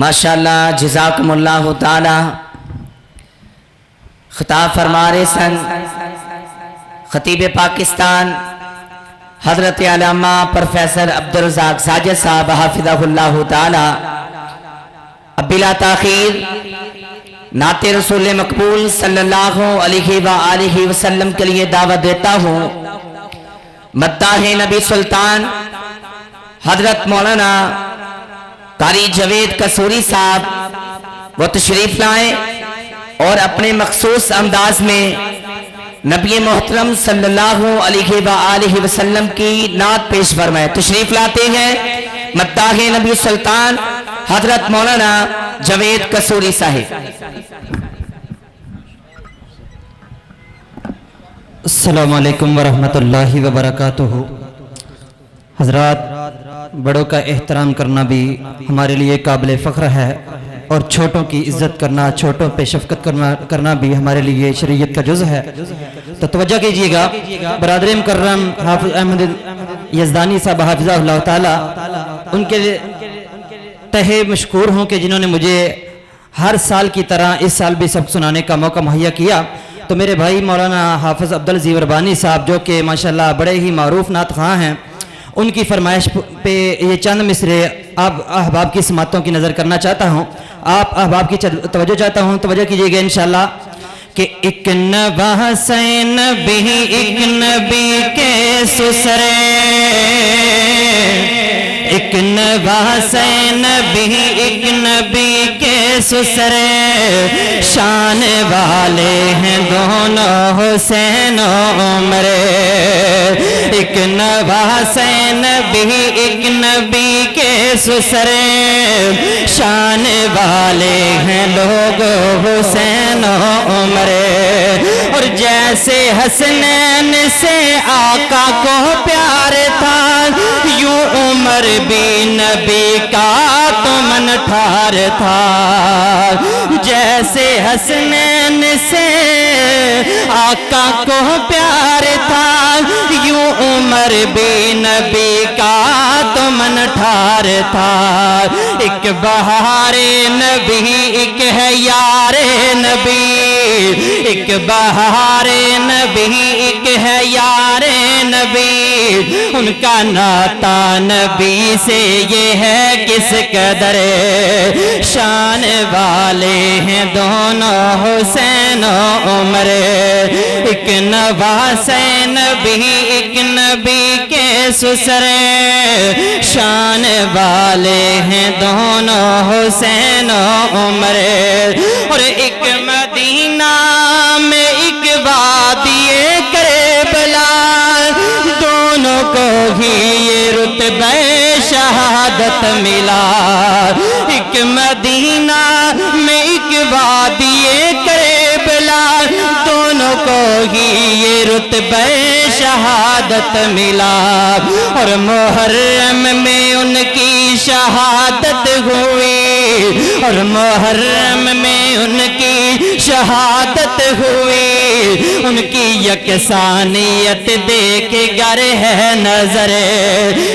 ماشاءاللہ جزاکم اللہ تعالی خطاب فرما رہے سن خطیب پاکستان حضرت علامہ پروفیسر عبدالرزاق ساجد صاحب حافظہ اللہ تعالی. اب بلا تاخیر نعت رسول مقبول صلی اللہ علیہ وآلہ وسلم کے لیے دعوت دیتا ہوں. مداح نبی سلطان حضرت مولانا قاری جاوید قصوری صاحب وہ تشریف لائیں اور اپنے مخصوص انداز میں نبی محترم صلی اللہ علیہ وآلہ وسلم کی نعت پیش فرمائیں. تشریف لاتے ہیں مداح نبی سلطان حضرت مولانا جاوید قصوری صاحب. السلام علیکم ورحمۃ اللہ وبرکاتہ. حضرات، بڑوں کا احترام کرنا بھی ہمارے لیے قابل فخر ہے اور چھوٹوں کی عزت کرنا، چھوٹوں پہ شفقت کرنا بھی ہمارے لیے شریعت کا جز ہے. تو توجہ کیجئے گا. برادر مکرم حافظ احمد یزدانی صاحب حافظہ اللہ تعالی ان کے تہہ مشکور ہوں کہ جنہوں نے مجھے ہر سال کی طرح اس سال بھی سبق سنانے کا موقع مہیا کیا. تو میرے بھائی مولانا حافظ عبدالعزیز ربانی صاحب جو کہ ماشاءاللہ بڑے ہی معروف نعت خواں ہیں، ان کی فرمائش پہ یہ چند مصرے آپ احباب کی سماعتوں کی نظر کرنا چاہتا ہوں. آپ احباب کی توجہ چاہتا ہوں. توجہ کیجئے گا انشاءاللہ کہ ایک نواز نبی ایک نبی کے سسرے، ایک نواز نبی ایک نبی کے سسرے، شان والے ہیں دونوں حسین و عمر. ایک نواز نبی ایک نبی کے سسرے، شان والے ہیں لوگ حسین و عمر. اور جیسے حسنین سے آقا کو پیار تھا، یوں عمر بھی نبی کا تو من ٹھار تھا. جیسے حسنین سے آقا کو پیار تھا، یوں عمر بھی نبی کا تو من ٹھار تھا. ایک بہار نبی ایک ہے یار نبی، ایک بہار نبی ایک ہے یار نبی. ان کا ناتا نبی سے یہ ہے کس قدر، شان والے ہیں دونوں حسین و عمر. ایک نواز نبی ایک نبی کے سسرے، شان والے ہیں دونوں حسین و عمر. اور ایک مدینہ میں ایک وادی کربلا، دونوں کو ہی یہ رتبہ شہادت ملا. ایک مدینہ میں ایک وادی کربلا، دونوں کو ہی یہ رتبہ شہادت ملا. اور محرم میں ان کی شہادت ہوئی، اور محرم میں ان کی شہادت ہوئی. ان کی یکسانیت دیکھ گر ہے نظر،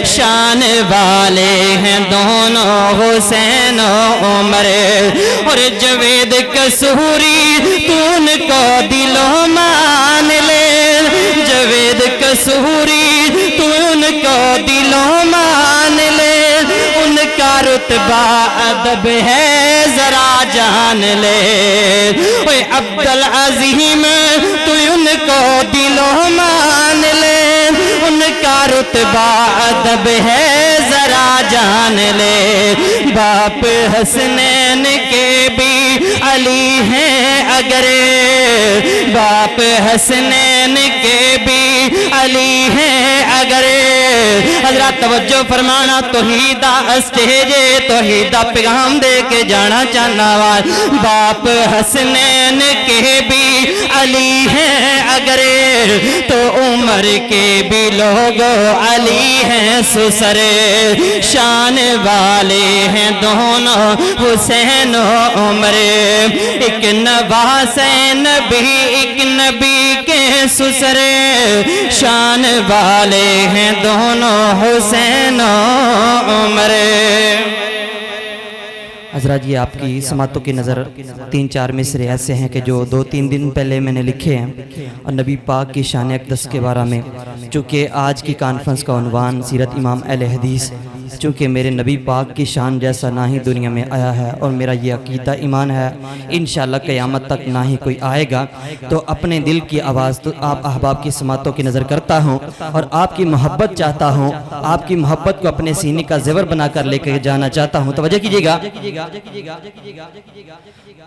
شان والے ہیں دونوں حسین و عمر. اور جاوید قصوری تو ان کو دلوں مان لے، جاوید قصوری تو ان کو دلوں مان لے. ان کا رتبہ ادب ہے ذرا جان لے. اوے عبدالعظیم تو ان کو دلوں مان لے. ان کا رتبہ ادب ہے ذرا جان لے. باپ حسنین کے بھی علی ہیں اگر، باپ حسنین کے بھی علی ہیں اگر. حضرات توجہ فرمانا، توحیدہ اسٹیج توحیدہ پیغام دے کے جانا چاہنا. باپ حسنین کے بھی علی ہیں اگر، تو عمر کے بھی لوگ علی ہیں سسرے. شان والے ہیں دونوں حسین و عمر. ایک نواز نبی ایک نبی کے سسرے، شان والے ہیں دونوں حسین و عمر. حضرات یہ آپ کی سماعتوں کی نظر 3-4 مصرے ایسے ہیں کہ جو 2-3 دن پہلے میں نے لکھے ہیں، اور نبی پاک کی شان اقدس کے بارے میں، چونکہ آج کی کانفرنس کا عنوان سیرت امام اہل حدیث، چونکہ میرے نبی پاک کی شان جیسا نہ ہی دنیا میں آیا ہے، اور میرا یہ عقیدہ ایمان ہے انشاءاللہ قیامت تک نہ ہی کوئی آئے گا، تو اپنے دل کی آواز تو آپ احباب کی سماعتوں کی نظر کرتا ہوں، اور آپ کی محبت چاہتا ہوں، آپ کی محبت کو اپنے سینے کا زیور بنا کر لے کے جانا چاہتا ہوں۔ توجہ کیجئے گا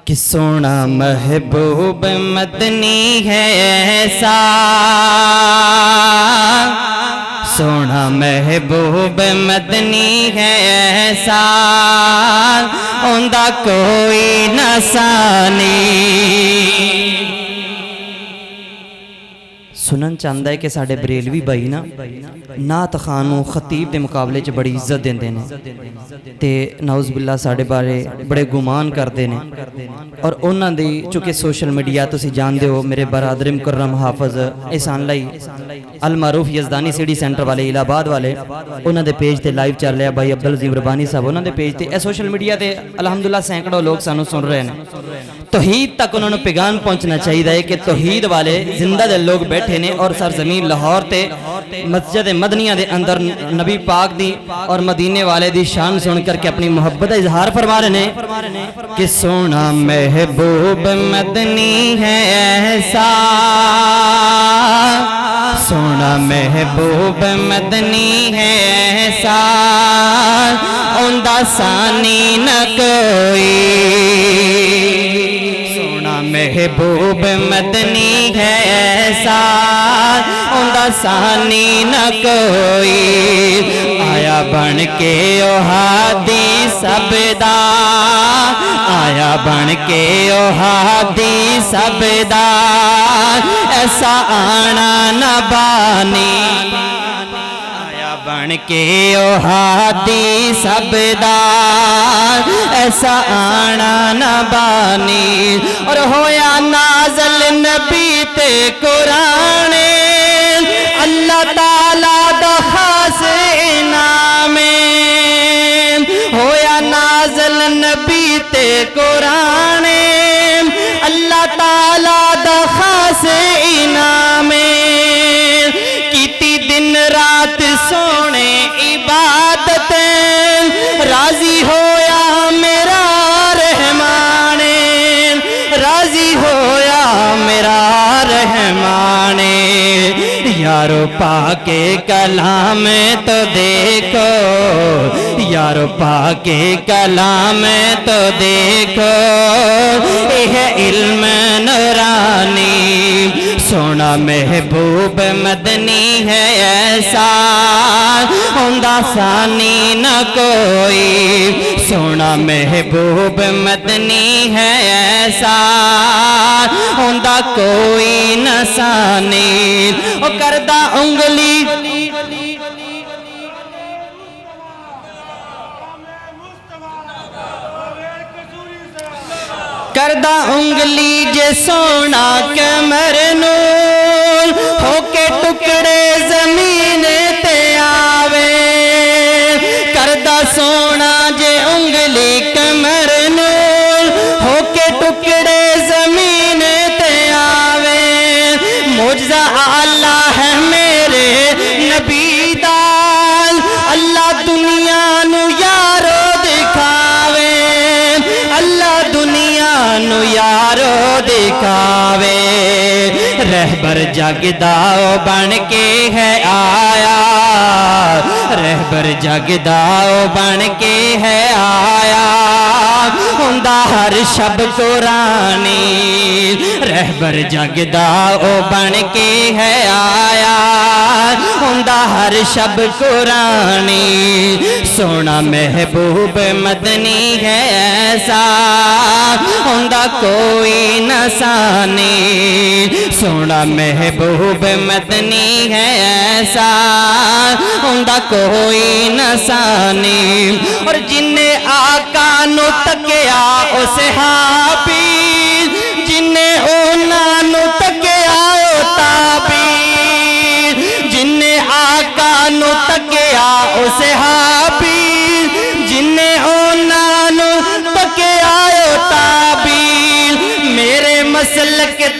کہ سونا محبوب مدنی ہے ایسا، سونا محبوب مدنی ہے ایسا، اوندا کوئی نہ ثانی۔ سنن چاہتا ہے کہ ساڑھے بریلوی بھائی نا نعت خانو خطیب دے مقابلے چ بڑی عزت دیندے نے تے نعوذ باللہ ساڑھے بارے بڑے گمان کردے نے، اور انہاں دی چونکہ سوشل میڈیا تسی جان دے ہو، میرے برادر مکرم حافظ احسان لائی المعروف یزدانی سیڈی سینٹر والے الہ آباد والے، انہاں دے پیج تے لائیو چل رہا، بھائی عبدالعظیم ربانی صاحب انہاں دے پیج تے، اے سوشل میڈیا تے الحمدللہ سینکڑوں لوگ سانو سن رہے ہیں۔ توحید تک انہوں نے پیغام پہنچنا چاہیے ہے کہ توحید والے زندہ دل لوگ بیٹھے نے، اور سرزمین لاہور تے مسجد مدنیہ دے اندر نبی پاک دی اور مدینے والے دی شان سن کر کے اپنی محبت اظہار فرما رہے ہیں کہ سونا محبوب مدنی ہے ایسا، سونا محبوب مدنی ہے ایسا، اوندا ثانی نہ کوئی، سونا محبوب مدنی ہے ایسا، اوندا ثانی نہ کوئی، آیا بن کے او ہادی سب دا، آیا بن کے او ہادی سب دا، ایسا آنا نہ بانی، آیا بن کے او ہادی سب دا، ایسا آنا نہ بانی، اور ہویا نازل نبی تے قرآن، اللہ تعالیٰ دا خاص انعام، ہویا نازل نبی تے قرآن، اللہ تعالیٰ دا خاص انعام، کیتی دن رات سونے عبادت، راضی ہویا میرا رحمان، راضی ہویا میرا رحمان، یارو پاکے کلام تو دیکھو، یارو پاکے کلام تو دیکھو، یہ علم نورانی، سونا محبوب مدنی ہے ایسا، اوندا ثانی نہ کوئی، سونا محبوب مدنی ہے ایسا، اوندا کوئی نہ ثانی، او کردہ انگلی کردہ انگلی جے سونا کمر نول، ہو کے ٹکڑے زمین تے آوے، کردہ سونا جے انگلی کمر نول، ہو کے ٹکڑے زمین تے آوے، معجزہ اللہ ہے میرے نبی دال، اللہ دنیا نو یارو دکھاوے، اللہ دنیا نو یارو دکھاوے، رہبر جگداؤ بن کے ہے آیا، رہبر جگداؤ بن کے ہے آیا، ہوندا ہر شب قرآنی، رہبر جگداؤ بن کے ہے آیا، ہوندا ہر شب قرآنی، سونا محبوب مدنی ہے ایسا، ہوندا کوئی نہ ثانی، سونا محبوب مدنی ہے ایسا، ہوندا کوئی نہ ثانی، اور جن آقا نو تکیا او صحابی، جن اونا نو تکیا او تابی، جن آقا نو تکیا او صحابی، جن اونا نو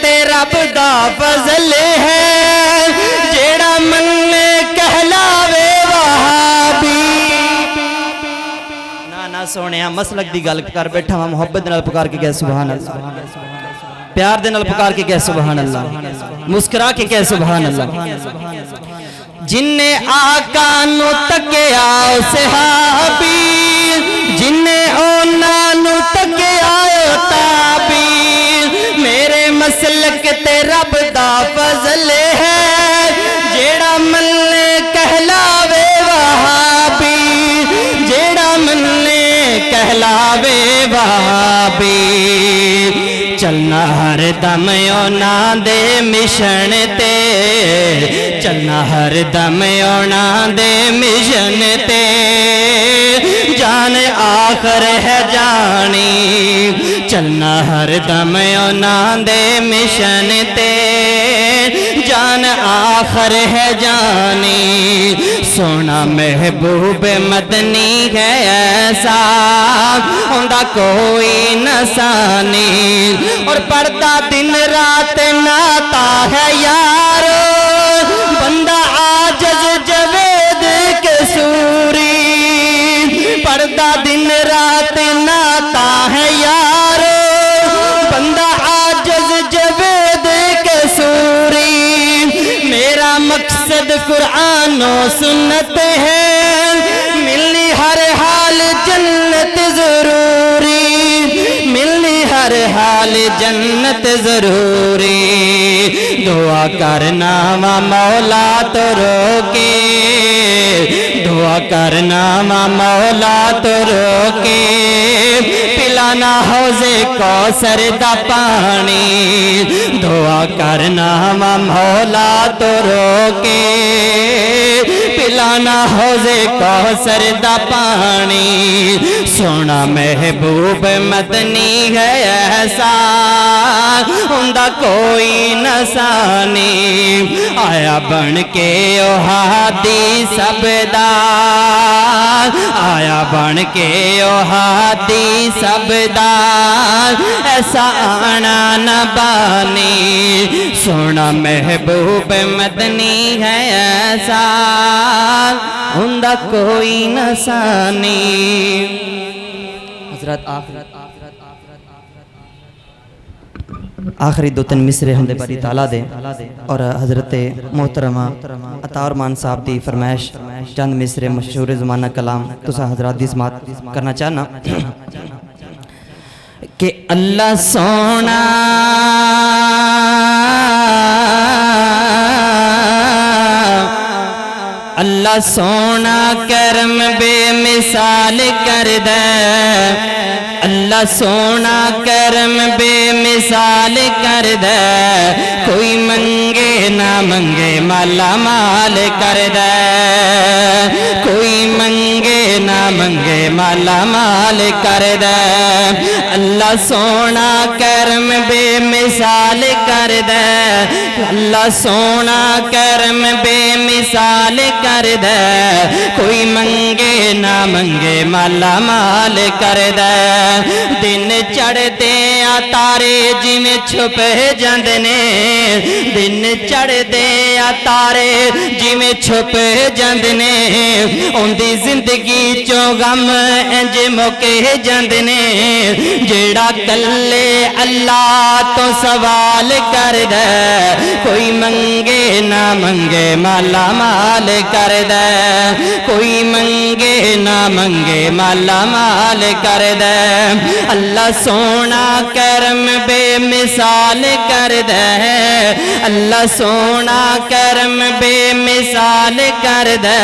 تے رب دا فضل ہے جیڑا مننے کہلاوے وہابی نا سونیا مسلک دی گل کر بیٹھا ہاں محبت نال پکار کے کہہ سبحان اللہ پیار دے نال پکار کے کہہ سبحان اللہ مسکرا کے کہہ سبحان اللہ جن نے آقا نو تکیا صحابی جن نے اونا نو تکیا تابی میرے مسلک تے رب دا فضل ہے جیڑا مننے کہلاوے وہابی جیڑا مننے کہلاوے وہابی چلنا ہر دم اونا دے مشن تے چلنا ہر دم اونا دے مشن تے جان آخر ہے جانی چلنا ہر دم اونا دے مشن تے جان آخر ہے جانی سونا محبوب مدنی ہے ایسا ہوندہ کوئی نسانی اور پردہ دن رات ناتا ہے یارو بندہ عاجز جوید کے سوری پردہ دن رات ناتا ہے یارو بندہ عاجز جوید کے سوری میرا مقصد قرآن و سنت ہے ملنی ہر حال جنت ضروری ملنی ہر حال جنت ضروری دعا کرنا وا مولا تو روکے دعا کرنا وا مولا تو روکے پلانا حوضے کوثر دا پانی دعا کرنا وا مولا تو روکے پلانا حوضے کوثر دا پانی سونا محبوب مدنی ہے ایسا ہوندہ کوئی نسانی آیا بن کے او ہادی سبدا آیا بن کے او ہادی سبدا ایسا آنا نہ بانی سونا محبوب مدنی ہے ایسا ہوندہ کوئی نسانی حضرت آخری دو تین مصرے ہم دے باری تعالیٰ دے اور حضرت محترمہ عطا ارمان صاحب دی فرمائش چند مصرے مشہور زمانہ کلام تسا حضرات دی سماعت کرنا چاہنا کہ اللہ سونا اللہ سونا کرم بے مثال کر دے اللہ سونا کرم بے مثال کر دے کوئی منگے نہ منگے مالا مال کر دے کوئی منگے نہ منگے مالا مال کر دے اللہ سونا کرم بے مثال کر دے اللہ سونا کرم بے مثال کر دے کوئی منگے نہ منگے مالا مال کر دے دن چڑھتے آ تارے جی میں چھپے جاندنے دن چڑھتے آ تارے جی میں چھپے جاندنے ان دی زندگی چو غم انج موکے جاندنے جیڑا کلے اللہ تو سوال کر دے کوئی منگے نہ منگے مالا مال کر دے کوئی منگے نہ منگے مالا مال کر دے اللہ سونا کرم بے مثال کر دے اللہ سونا کرم بے مثال کر دے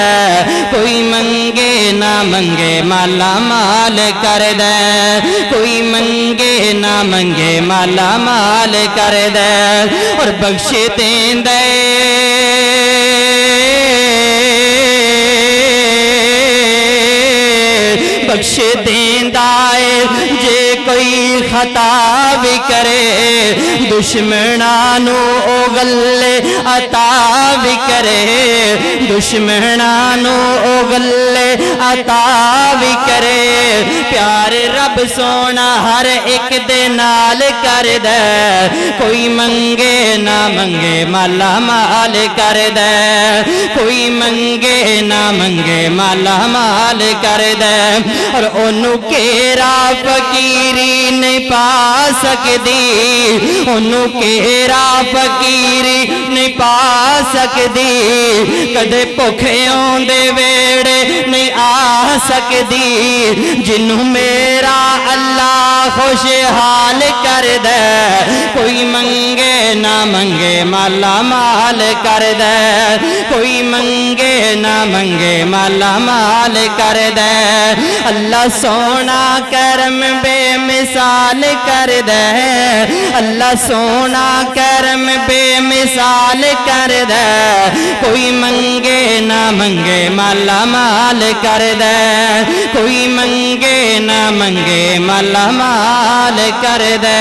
کوئی منگے نہ منگے مالا مال کر دے کوئی منگے نہ منگے مالا مال کر دے اور بخش دین دے بخش دیندا ہے جے کوئی کوئی خطا بھی کرے دشمناں نو او گلے عطا بھی کرے دشمناں نو او گلے عطا بھی کرے پیار رب سونا ہر ایک دے نال کر دے کوئی منگے نہ منگے مالا مال کر دے کوئی منگے نہ منگے مالا مال کر دے اور انہوں کیرا فقیری نہیں پا سکدی انہوں کیرا فقیری نہیں پا سکدی کدے بھکھیوں دے ویڑے نہیں آ سکدی جنہوں میرا اللہ خوشحال کر دے کوئی منگے نہ منگے مالا مال کر دے کوئی منگے نہ منگے مالا مال کر دے اللہ سونا کرم بے مثال کر دے اللہ سونا کرم بے مثال کر دے کوئی منگے نہ منگے مالا مال کر دے کوئی منگے نہ منگے مالا مال کر دے